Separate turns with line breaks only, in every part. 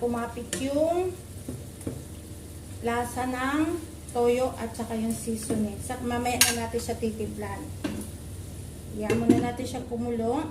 kumapit yung lasa ng toyo at saka yung seasoning. Mamaya na natin siya titimplan. Iyan muna natin siya kumulo.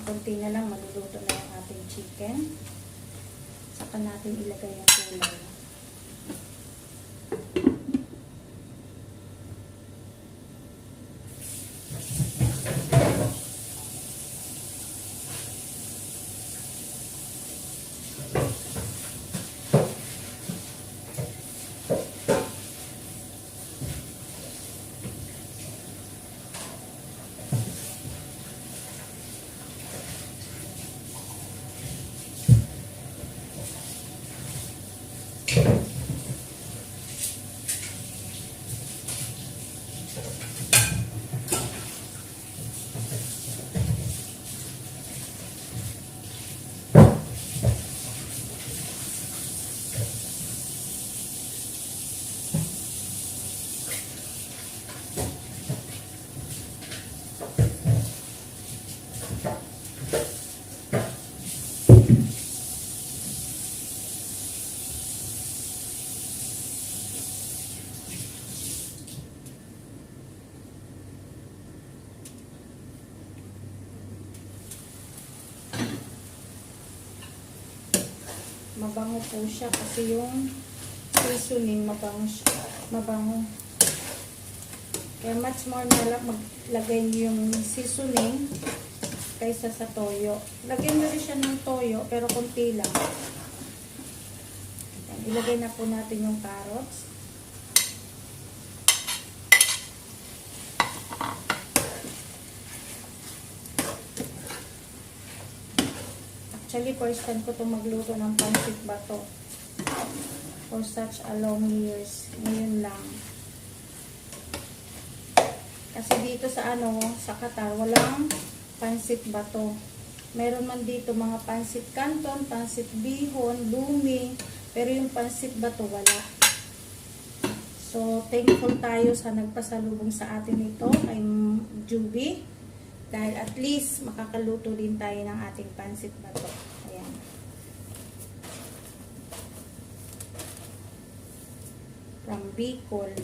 Kunti na lang, maluluto na yung ating chicken. Saka natin ilagay yung gulay. Mabango po siya kasi yung seasoning mabango siya. Mabango. Kaya much more na maglagay niyo yung seasoning kaysa sa toyo. Lagyan nyo rin siya ng toyo pero konti lang. Ilagay na po natin yung carrots. Actually, first time ko itong magluto ng pancit bato. For such a long years. Ngayon lang. Kasi dito sa sa Qatar, walang pancit bato. Meron man dito mga pancit canton, pancit bihon, lumi. Pero yung pancit bato, wala. So, thankful tayo sa nagpasalubong sa atin ito, kay Juby. Dahil at least makakaluto din tayo ng ating pancit bato. Ayan. From Bicol.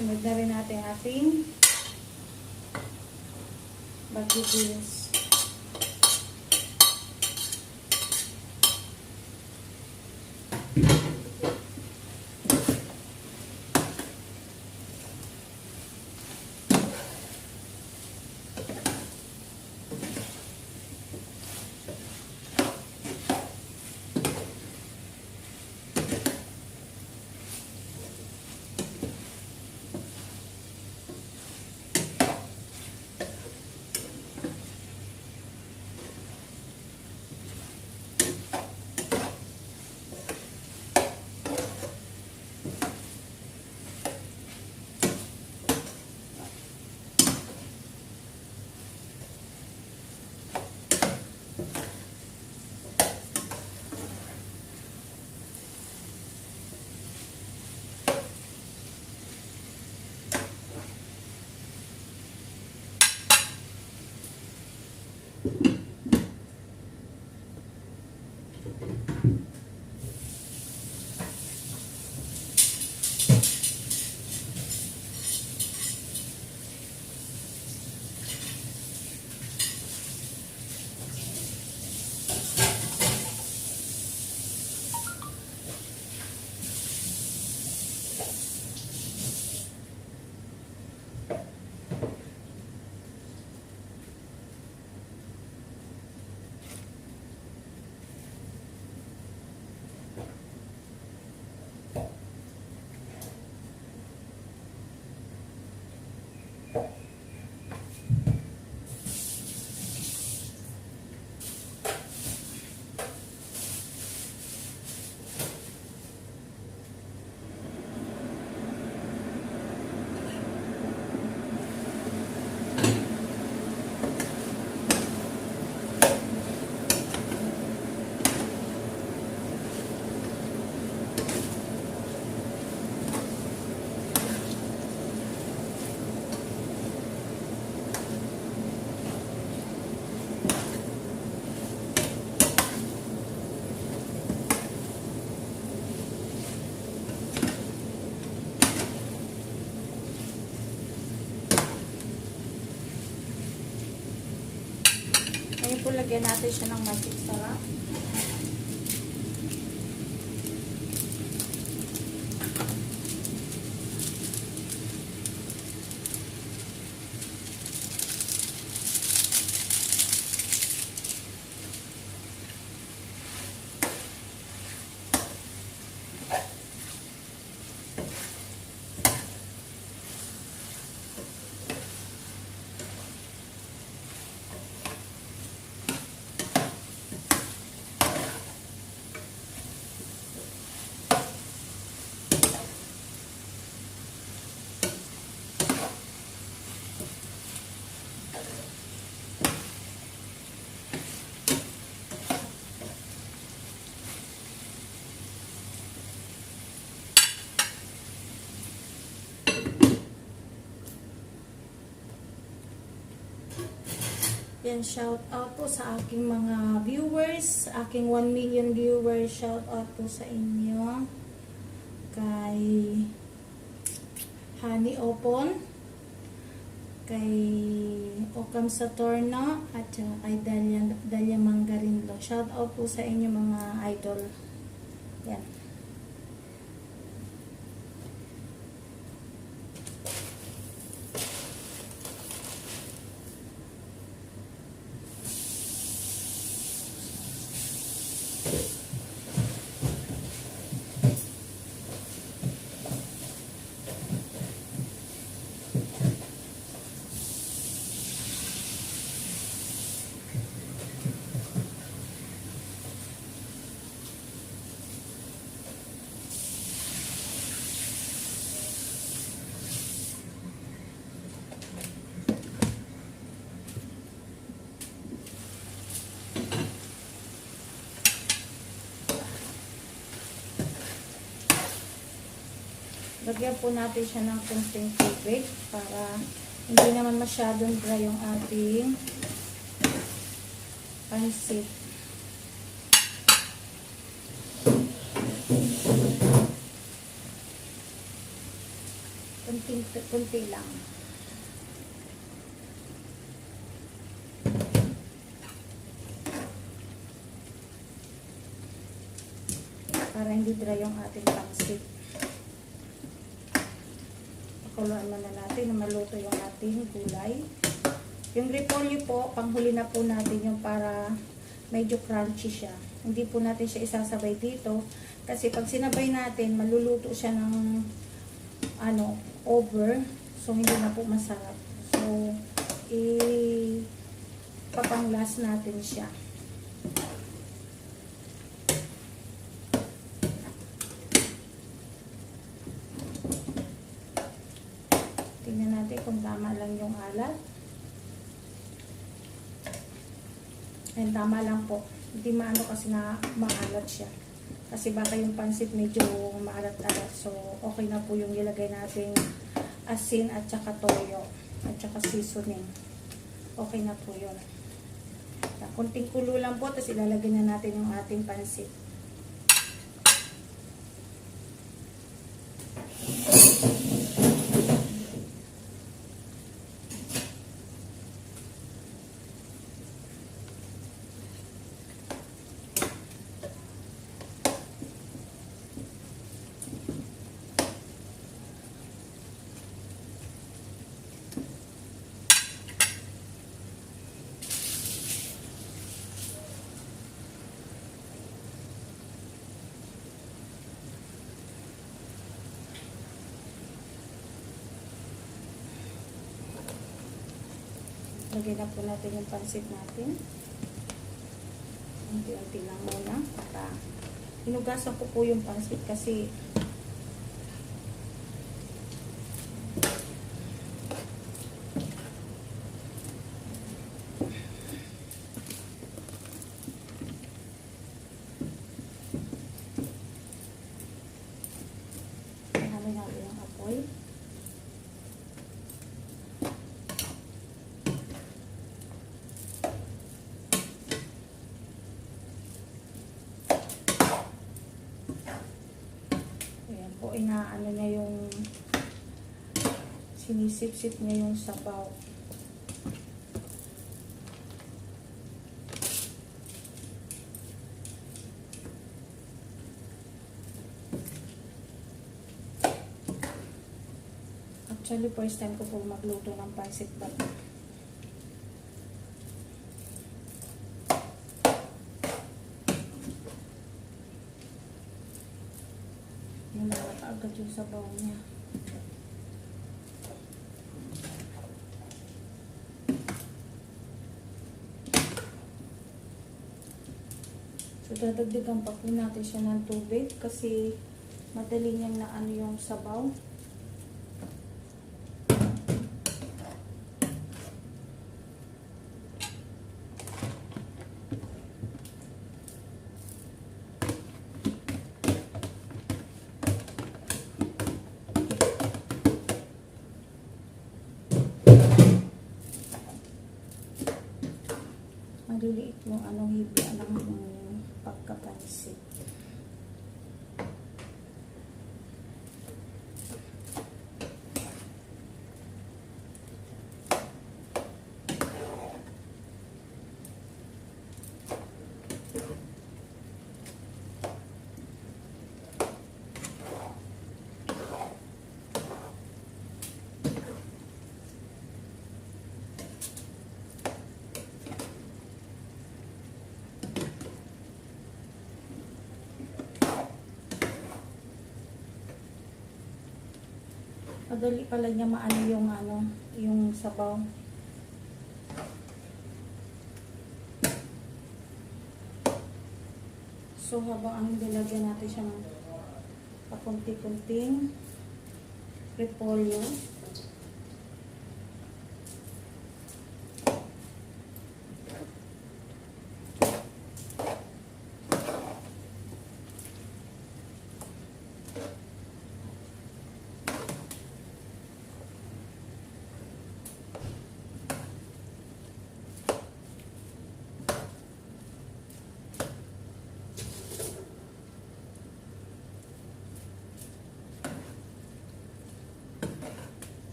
Sunod na rin natin ating bagyo beans. Ngayon po, lagyan natin siya ng magic sarap. Yan, shout out po sa aking mga viewers, aking 1 million viewers, shout out po sa inyo. Kay Honey Opon, kay Okam Saturno, at kay Dalia Mangarinlo. Shout out po sa inyo mga idol. Yan. Lagyan po natin siya ng konting tubig para hindi naman masyadong dry yung ating pansit. Kunti lang. Para hindi dry yung ating pancit. Pakuluan na natin na maluto yung ating gulay. Yung repolyo po, panghuli na po natin yung para medyo crunchy siya. Hindi po natin siya isasabay dito. Kasi pag sinabay natin, maluluto siya ng over. So, hindi na po masarap. So, papanglas natin siya. Tingnan natin kung tama lang yung alat. And tama lang po. Hindi maano kasi na maalat siya. Kasi baka yung pansit medyo maalat-alat. So, okay na po yung ilagay natin asin at saka toyo at saka seasoning. Okay na po yun. Kunting kulo lang po, tapos ilalagay na natin yung ating pansit. Lagyan na po natin yung pansit natin. Unti-unti lang muna. Para hinugasan ko po yung pansit kasi namin natin yung apoy. Inaano niya yung sinisip-sip niya yung sabaw. Actually, first time ko po magluto ng pancit bato. Agad yung sabaw niya. So, dadagdagan pa po natin siya ng tubig kasi madali niyang naano yung sabaw. Maliliit yung hibla ng pagkapansit. Madali pala niya maano yung sabaw. So habang nilagyan natin siya ng pakunti-kunting repolyo.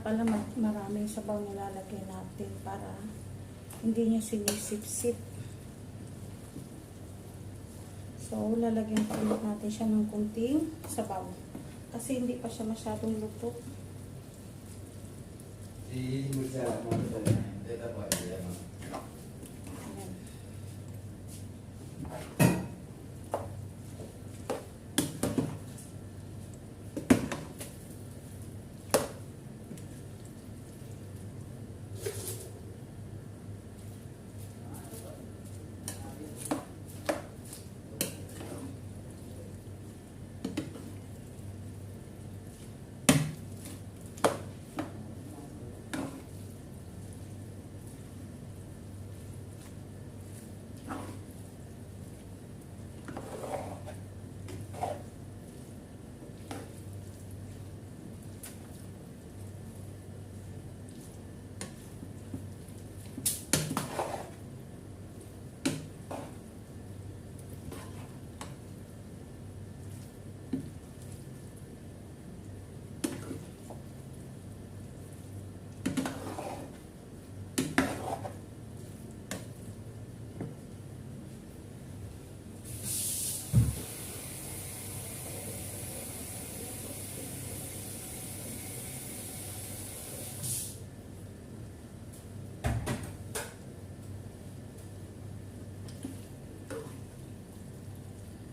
pala maraming sabaw nilalagay natin para hindi niya sinisip-sip. So, lalagyan pa ulit natin siya ng kunting sabaw. Kasi hindi pa siya masyadong luto.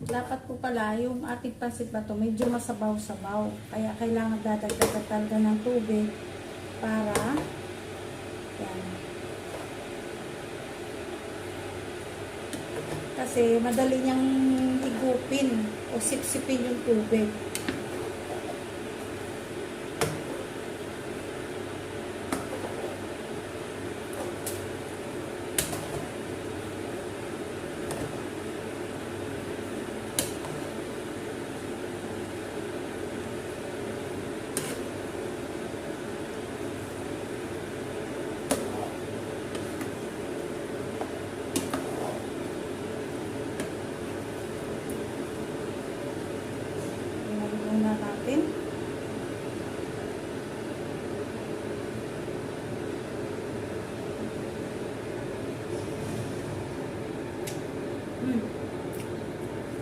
Dapat po pala yung ating pansit bato medyo masabaw-sabaw. Kaya kailangan dadagdagan talaga ng tubig para yan. Kasi madali niyang higupin o sipsipin yung tubig. Natin.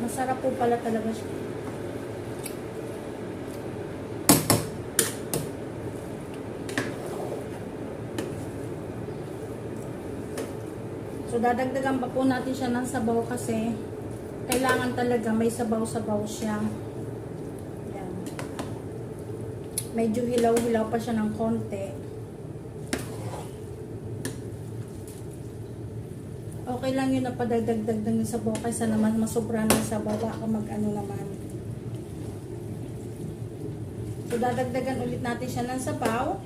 Masarap po pala talaga siya. So dadagdagan pa po natin siya ng sabaw kasi kailangan talaga may sabaw-sabaw siya. Medyo hilaw-hilaw pa siya ng konti. Okay lang yun na padagdag ng sabaw kaysa naman masobra ng sabaw baka mag-ano naman. So dadagdagan ulit natin siya ng sabaw.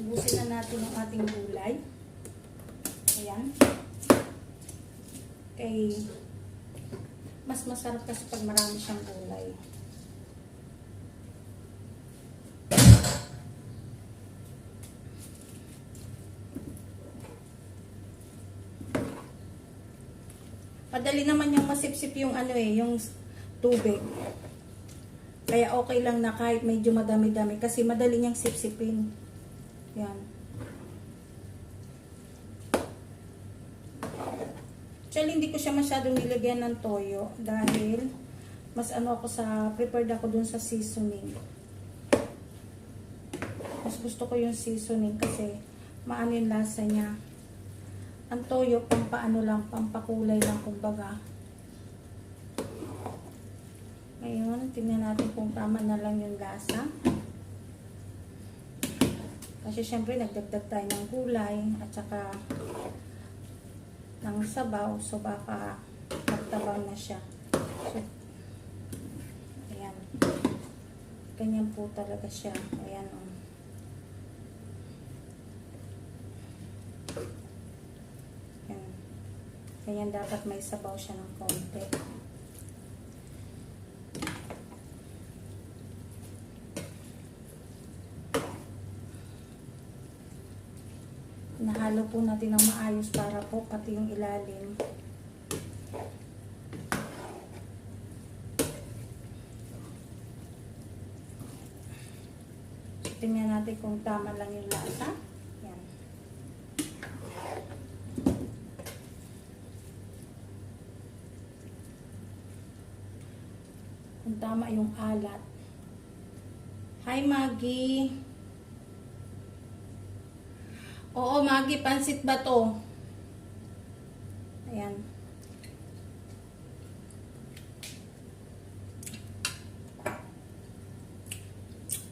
Ubusin na natin ang ating gulay. Ayan. Okay. Mas masarap kasi pag marami siyang gulay. Padali naman yung masipsip yung ano yung tubig. Kaya okay lang na kahit medyo madami-dami kasi madali niyang sipsipin. Yan. Actually, hindi ko siya masyadong nilagyan ng toyo dahil mas ano ako prepared ako dun sa seasoning. Mas gusto ko yung seasoning kasi maano yung lasa niya. Ang toyo, pampaano lang, pampakulay lang kumbaga. Ngayon, tingnan natin kung tama na lang yung lasa. Kasi syempre nagdagdag tayo ng gulay at saka ng sabaw. So baka magtabaw na siya. So, ayan. Ganyan po talaga siya. Ayan o. Ayan. Kaya dapat may sabaw siya ng konti. Nahalo po natin ng maayos para po pati yung ilalim. Tingnan natin kung tama lang yung lasa. Yan. Kung tama yung alat. Hi Maggie! Oo Maggie, pansit ba to? Ayan.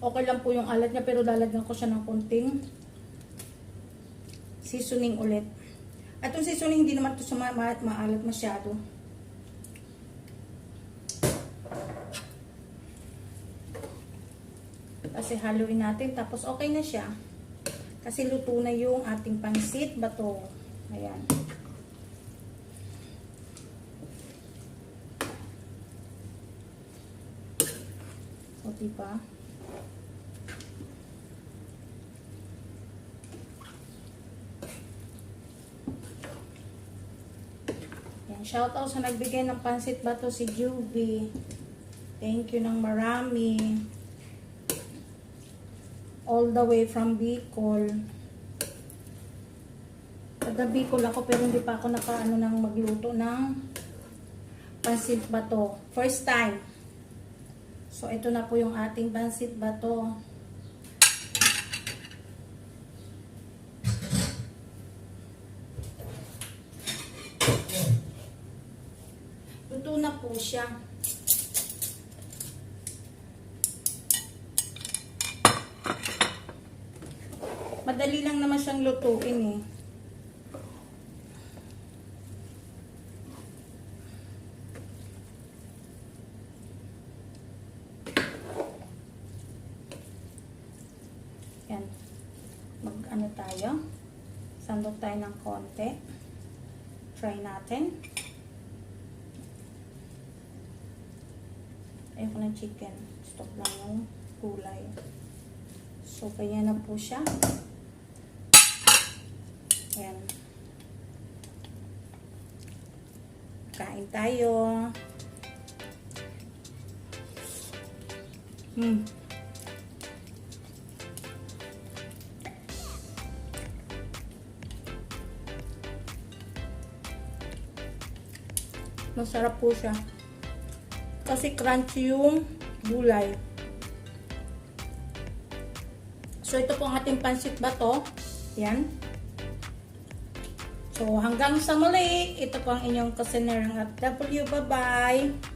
Okay lang po yung alat niya, pero lalagyan ko siya ng konting seasoning ulit. At yung seasoning hindi naman ito maalat masyado. Kasi haluin natin, tapos okay na siya. Kasi luto na yung ating pansit bato. Ayan. O diba? Shoutout sa nagbigay ng pansit bato, si Juby. Thank you ng marami. All the way from Bicol. Taga Bicol ako, pero hindi pa ako nakaano ng magluto ng pansit bato. First time. So ito na po yung ating pansit bato. Luto na po siya. Madali lang naman siyang lutuin eh. Yan. Mag-ano tayo? Sandok tayo ng konti. Try natin. Ayoko ng chicken. Stop lang yung gulay. So, kaya na po siya. Ayan. Kain tayo. Masarap po siya. Kasi crunchy yung gulay. So, ito po ang ating pansit bato. Yan. So, hanggang sa muli, ito po ang inyong kusinera ng FW. Bye-bye!